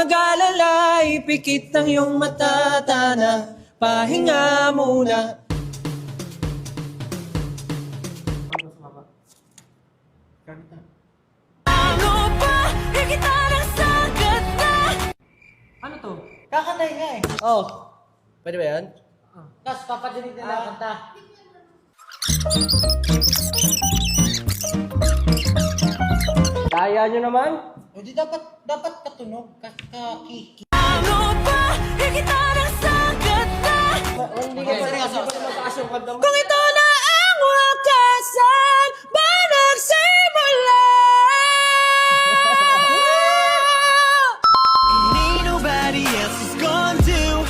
mag-alala, ipikit ang iyong mata, tana, pahinga muna. Ano to? Kakantay nga eh. Oh, pwede ba yan? Tapos papadinig nila ang kanta. Kaya nyo naman? Hindi dapat katunog. Kakiki. Hindi ka seryoso. Kung ito na ang wakasan, ba nagsimula? Ain't nobody else is gonna do.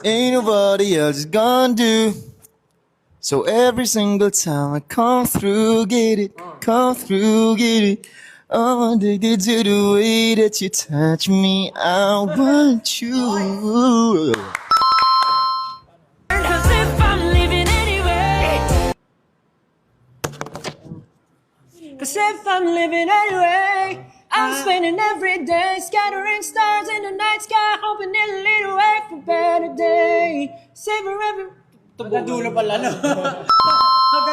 Ain't nobody else is gonna do. So every single time I come through, get it, come through, get it. I'm addicted to the way that you touch me. I want you. Cause if I'm living anyway. Cause if I'm living anyway, I'm spending every day scattering stars in the night sky, hoping it'll lead away for a better day. Savor every... Dulo pala, no?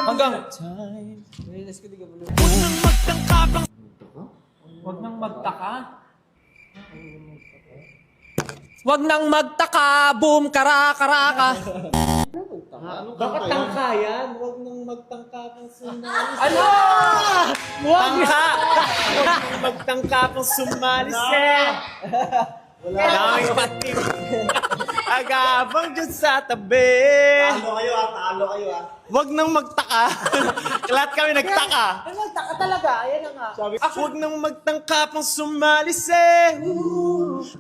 Hanggang... Huwag nang magtaka. Wag nang magtaka, boom, kara-karaka. Bakit tangkayan? Huwag nang magtangka pang sumali. Ano? Tangka! Huwag nang magtangka pang sumali, sir. Daming pati. Agabang dyan sa tabi. Talo kayo ah. Huwag nang magtaka. Lahat kami nagtaka. Ay, magtaka talaga. Ayan na nga. Huwag nang magtangka pang sumali, sir.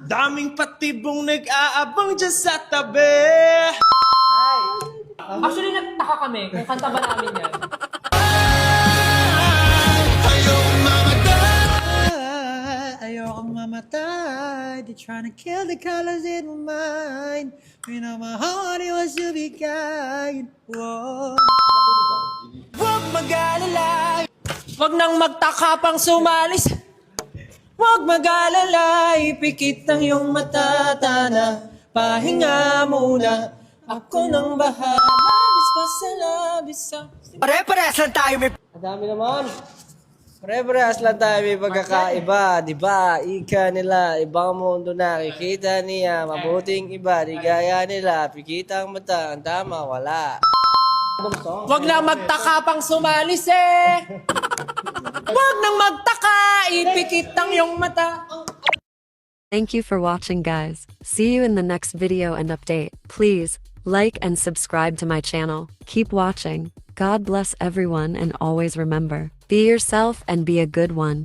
Daming patibong nag-aabang dyan sa tabi. Actually, nagtaka kami kung kanta ba namin yan. Ayokong mamatay. They're trying to kill the colors in my mind. You know my heart it was to be kind. Whoa. Huwag mag-alala. Wag nang magtaka pang sumalis. Wag mag-alala, ipikit ang iyong mata, tana, pahinga muna. Ako nang bahala, labis pa sa labis sa... Pare-parehas lang tayo may... Ang dami naman. Pare-parehas lang tayo may pagkakaiba, di ba? Ika nila, ibang mundo nakikita niya, mabuting iba, di gaya nila, pikit ang mata, ang tama, wala. Wag lang magtaka pang sumalis eh. Wag nang magtaka, ipikit ang iyong mata. Thank you for watching, guys. See you in the next video and update. Please like and subscribe to my channel. Keep watching. God bless everyone, and always remember, be yourself and be a good one.